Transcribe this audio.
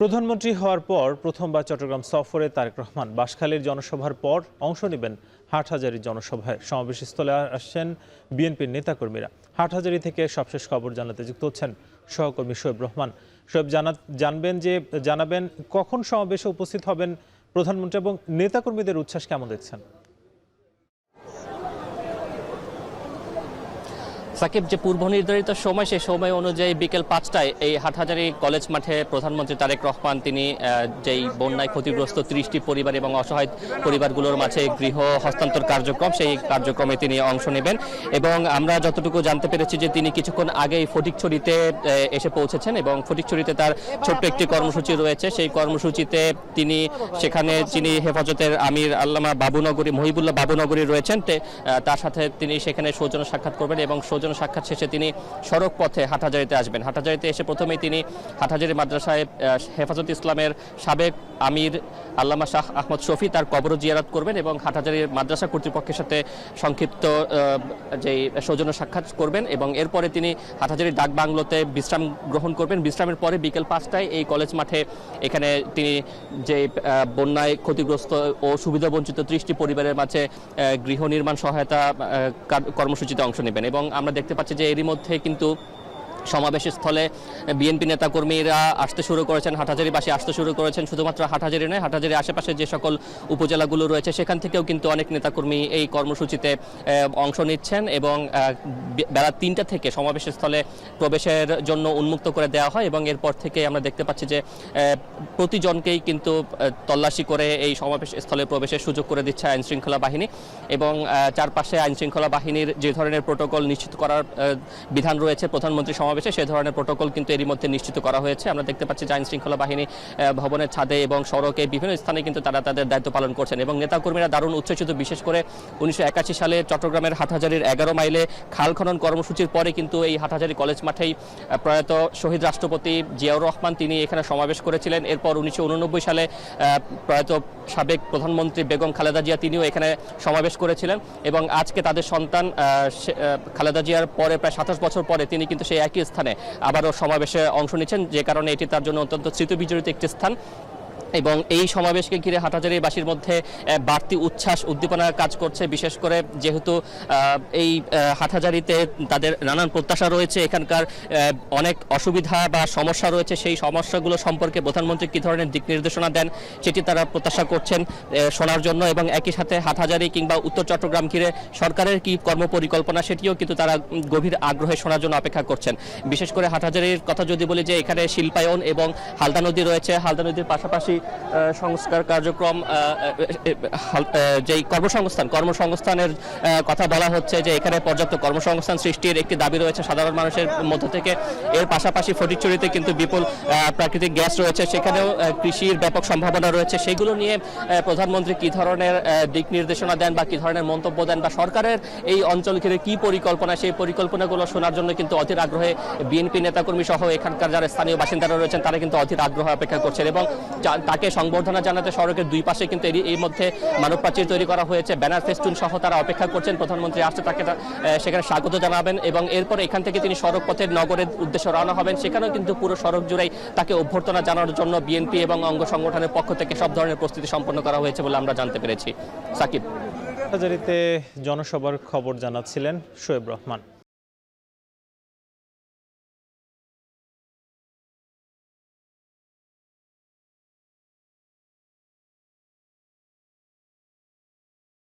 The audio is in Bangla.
প্রধানমন্ত্রী হওয়ার পর প্রথমবার চট্টগ্রাম সফরে তারেক রহমান বাঁশখালীর জনসভার পর অংশ নেবেন হাটহাজারীর জনসভায়। সমাবেশস্থলে আসছেন বিএনপির নেতাকর্মীরা। হাটহাজারী থেকে সবশেষ খবর জানাতে যুক্ত হচ্ছেন সহকর্মী শোয়েব রহমান। শোয়েব, জানাবেন কখন সমাবেশে উপস্থিত হবেন প্রধানমন্ত্রী এবং নেতাকর্মীদের উচ্ছ্বাস কেমন দেখছেন? সাকিব, যে পূর্ব নির্ধারিত সময় সেই সময় অনুযায়ী বিকেল ৫টায় এই হাটহাজারী কলেজ মাঠে প্রধানমন্ত্রী তারেক রহমান তিনি যেই বন্যায় ক্ষতিগ্রস্ত ৩০টি পরিবার এবং অসহায় পরিবারগুলোর মাঝে গৃহ হস্তান্তর কার্যক্রম, সেই কার্যক্রমে তিনি অংশ নেবেন। এবং আমরা যতটুকু জানতে পেরেছি যে তিনি কিছুক্ষণ আগেই ফটিকছড়িতে এসে পৌঁছেছেন এবং ফটিকছড়িতে তার ছোট্ট একটি কর্মসূচি রয়েছে। সেই কর্মসূচিতে তিনি সেখানে যিনি হেফাজতের আমির আল্লামা বাবুনগরী মহিবুল্লাহ বাবুনগরী রয়েছেন, তার সাথে তিনি সেখানে সৌজন্য সাক্ষাৎ করবেন এবং সাক্ষাৎ শেষে তিনি সড়ক পথে হাটহাজারীতে আসবেন। হাটহাজারীতে এসে প্রথমেই তিনি হাটহাজারী মাদ্রাসায় হেফাজত ইসলামের সাবেক আমির আল্লামা শাহ আহমদ শফি তার কবর জিয়ারত করবেন এবং হাটহাজারী মাদ্রাসা কর্তৃপক্ষের সাথে সংক্ষিপ্ত যেই সৌজন্য সাক্ষাৎ করবেন এবং এরপরে তিনি হাটহাজারী ডাক বাংলোতে বিশ্রাম গ্রহণ করবেন। বিশ্রামের পরে বিকেল ৫টায় এই কলেজ মাঠে এখানে তিনি যে বন্যায় ক্ষতিগ্রস্ত ও সুবিধাবঞ্চিত ৩০টি পরিবারের মাঝে গৃহ নির্মাণ সহায়তা কর্মসূচিতে অংশ নেবেন। এবং আমরা দেখতে পাচ্ছি যে এরই মধ্যে কিন্তু সমাবেশের স্থলে বিএনপি নেতাকর্মীরা আসতে শুরু করেছেন, হাটহাজারীবাসী আসতে শুরু করেছেন। শুধুমাত্র হাটহাজারী নয়, হাটহাজারীর আশেপাশে যে সকল উপজেলাগুলো রয়েছে সেখান থেকেও কিন্তু অনেক নেতাকর্মী এই কর্মসূচিতে অংশ নিচ্ছেন এবং বেলা ৩টা থেকে সমাবেশের স্থলে প্রবেশের জন্য উন্মুক্ত করে দেওয়া হয় এবং এরপর থেকে আমরা দেখতে পাচ্ছি যে প্রতিজনকেই কিন্তু তল্লাশি করে এই সমাবেশ স্থলে প্রবেশের সুযোগ করে দিচ্ছে আইনশৃঙ্খলা বাহিনী। এবং চারপাশে আইনশৃঙ্খলা বাহিনীর যে ধরনের প্রোটোকল নিশ্চিত করার বিধান রয়েছে প্রধানমন্ত্রী সে ধরনের প্রোটোকল কিন্তু এরই মধ্যে নিশ্চিত করা হয়েছে। আমরা দেখতে পাচ্ছি যে আইনশৃঙ্খলা বাহিনী ভবনের ছাদে এবং সড়কে বিভিন্ন স্থানে কিন্তু তারা তাদের দায়িত্ব পালন করছেন এবং নেতাকর্মীরা দারুণ উচ্ছ্বসিত। বিশেষ করে ১৯৮১ সালে চট্টগ্রামের হাটহাজারীর ১১ মাইলে খাল খনন কর্মসূচির পরে কিন্তু এই হাটহাজারী কলেজ মাঠেই প্রয়াত শহীদ রাষ্ট্রপতি জিয়াউর রহমান তিনি এখানে সমাবেশ করেছিলেন। এরপর ১৯৮৯ সালে প্রয়াত সাবেক প্রধানমন্ত্রী বেগম খালেদা জিয়া তিনিও এখানে সমাবেশ করেছিলেন এবং আজকে তাদের সন্তান খালেদা জিয়ার পরে প্রায় ২৭ বছর পরে তিনি কিন্তু সেই একই স্থানে আবারও সমাবেশে অংশ নিচ্ছেন, যে কারণে এটি তার জন্য অত্যন্ত স্মৃতিবিজড়িত একটি স্থান। এবং এই সমাবেশকে ঘিরে হাটহাজারীবাসীর মধ্যে বাড়তি উচ্ছ্বাস উদ্দীপনা কাজ করছে, বিশেষ করে যেহেতু এই হাটহাজারীতে তাদের নানান প্রত্যাশা রয়েছে, এখানকার অনেক অসুবিধা বা সমস্যা রয়েছে, সেই সমস্যাগুলো সম্পর্কে প্রধানমন্ত্রী কী ধরনের দিক নির্দেশনা দেন সেটি তারা প্রত্যাশা করছেন শোনার জন্য। এবং একই সাথে হাটহাজারী কিংবা উত্তর চট্টগ্রাম ঘিরে সরকারের কী কর্মপরিকল্পনা সেটিও কিন্তু তারা গভীর আগ্রহে শোনার জন্য অপেক্ষা করছেন। বিশেষ করে হাটহাজারীর কথা যদি বলি যে এখানে শিল্পায়ন এবং হালদা নদী রয়েছে, হালদা নদীর পাশাপাশি সংস্কার কার্যক্রম যেই কর্মসংস্থানের কথা বলা হচ্ছে যে এখানে পর্যাপ্ত কর্মসংস্থান সৃষ্টির একটি দাবি রয়েছে সাধারণ মানুষের মধ্য থেকে। এর পাশাপাশি ফটিকছড়িতে কিন্তু বিপুল প্রাকৃতিক গ্যাস রয়েছে, সেখানেও কৃষির ব্যাপক সম্ভাবনা রয়েছে। সেগুলো নিয়ে প্রধানমন্ত্রী কী ধরনের দিক নির্দেশনা দেন বা কী ধরনের মন্তব্য দেন বা সরকারের এই অঞ্চল ঘিরে কী পরিকল্পনা, সেই পরিকল্পনাগুলো শোনার জন্য কিন্তু অধীর আগ্রহে বিএনপি নেতাকর্মী সহ এখানকার যারা স্থানীয় বাসিন্দারা রয়েছেন তারা কিন্তু অধীর আগ্রহে অপেক্ষা করছেন। এবং তাকে সংবর্ধনা জানাতে সড়কের দুই পাশে কিন্তু এই মধ্যে মানব প্রাচীর তৈরি করা হয়েছে, ব্যানার ফেস্টুন সহ তারা অপেক্ষা করছেন প্রধানমন্ত্রী আসতে তাকে সেখানে স্বাগত জানাবেন এবং এরপর এখান থেকে তিনি সড়ক পথের নগরের উদ্দেশ্যে রওনা হবেন। সেখানেও কিন্তু পুরো সড়ক জুড়েই তাকে অভ্যর্থনা জানানোর জন্য বিএনপি এবং অঙ্গ সংগঠনের পক্ষ থেকে সব ধরনের প্রস্তুতি সম্পন্ন করা হয়েছে বলে আমরা জানতে পেরেছি। সাকিব, হাটহাজারীতে জনসভার খবর জানাচ্ছিলেন শোয়েব রহমান।